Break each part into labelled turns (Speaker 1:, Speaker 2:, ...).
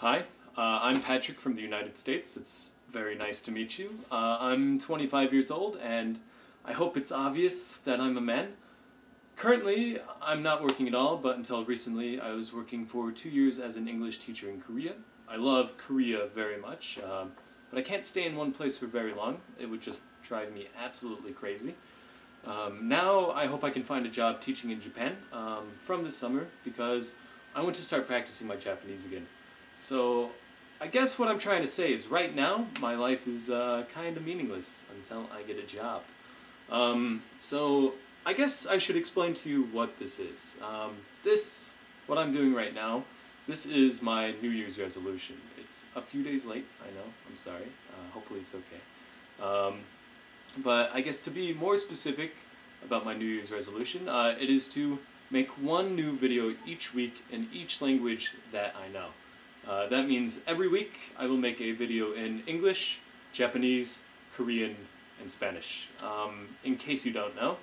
Speaker 1: Hi, I'm Patrick from the United States. It's very nice to meet you. I'm 25 years old, and I hope it's obvious that I'm a man. Currently, I'm not working at all, but until recently I was working for 2 years as an English teacher in Korea. I love Korea very much, but I can't stay in one place for very long. It would just drive me absolutely crazy. Now I hope I can find a job teaching in Japan from this summer because I want to start practicing my Japanese again. So I guess what I'm trying to say is right now my life is kind of meaningless until I get a job. So I guess I should explain to you what this is. What I'm doing right now, this is my New Year's resolution. It's a few days late, I know, I'm sorry. Hopefully it's okay. But I guess to be more specific about my New Year's resolution, it is to make one new video each week in each language that I know. That means every week I will make a video in English, Japanese, Korean, and Spanish. In case you don't know,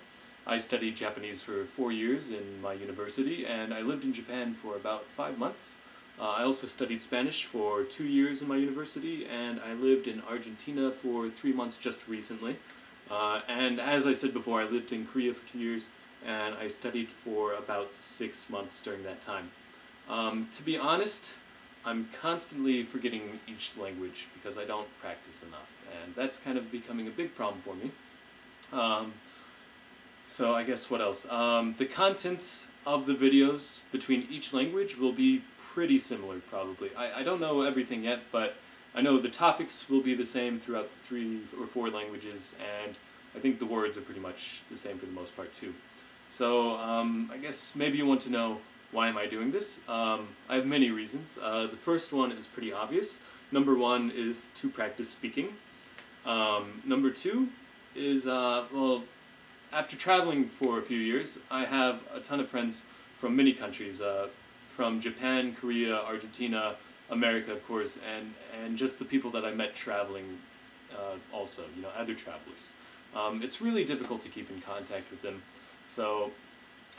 Speaker 1: I studied Japanese for 4 years in my university, and I lived in Japan for about 5 months. I also studied Spanish for 2 years in my university, and I lived in Argentina for 3 months just recently. And as I said before, I lived in Korea for 2 years, and I studied for about 6 months during that time. To be honest, I'm constantly forgetting each language because I don't practice enough, and that's kind of becoming a big problem for me. So I guess what else? The content of the videos between each language will be pretty similar, probably. I don't know everything yet, but I know the topics will be the same throughout the 3 or 4 languages, and I think the words are pretty much the same for the most part too. So I guess maybe you want to know, why am I doing this? I have many reasons. The first one is pretty obvious. Number 1 is to practice speaking. Number 2 is, well, after traveling for a few years, I have a ton of friends from many countries, from Japan, Korea, Argentina, America, of course, and just the people that I met traveling also, you know, other travelers. It's really difficult to keep in contact with them, so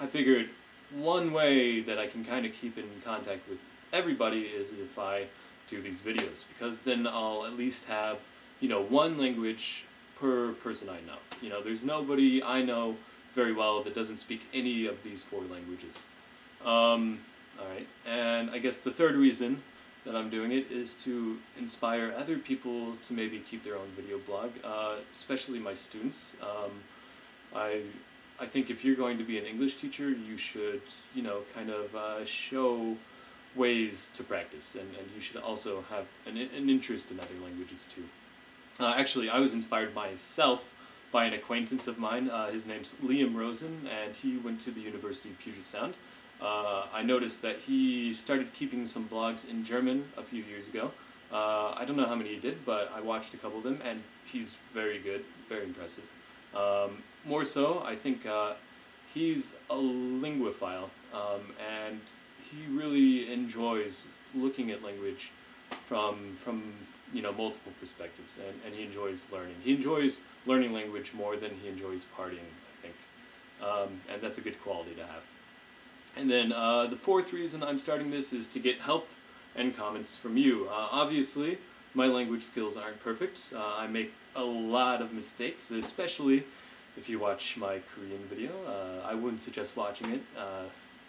Speaker 1: I figured one way that I can kind of keep in contact with everybody is if I do these videos, because then I'll at least have, you know, one language per person I know. You know, there's nobody I know very well that doesn't speak any of these 4 languages. Alright, and I guess the third reason that I'm doing it is to inspire other people to maybe keep their own video blog, especially my students. I think if you're going to be an English teacher, you should, you know, kind of show ways to practice, and you should also have an interest in other languages too. Actually, I was inspired myself by an acquaintance of mine. His name's Liam Rosen, and he went to the University of Puget Sound. I noticed that he started keeping some blogs in German a few years ago. I don't know how many he did, but I watched a couple of them, and he's very good, very impressive. More so, I think he's a linguophile, and he really enjoys looking at language from you know, multiple perspectives, and he enjoys learning. He enjoys learning language more than he enjoys partying, I think, and that's a good quality to have. And then the fourth reason I'm starting this is to get help and comments from you. Obviously, my language skills aren't perfect. I make a lot of mistakes, especially if you watch my Korean video. I wouldn't suggest watching it,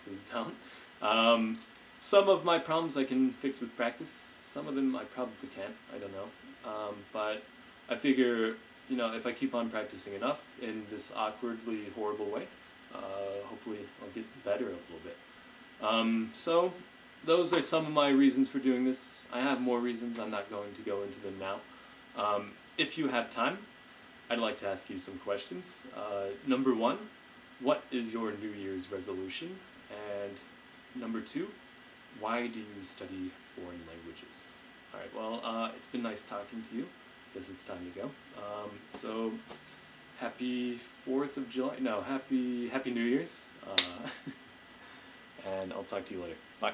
Speaker 1: please don't. Some of my problems I can fix with practice. Some of them I probably can't, I don't know. But I figure, you know, if I keep on practicing enough in this awkwardly horrible way, hopefully I'll get better a little bit. So those are some of my reasons for doing this. I have more reasons, I'm not going to go into them now. If you have time, I'd like to ask you some questions. Number 1, what is your New Year's resolution? And number 2, why do you study foreign languages? Alright, well, it's been nice talking to you. Guess it's time to go. So, happy 4th of July, no, happy New Year's, and I'll talk to you later. Bye.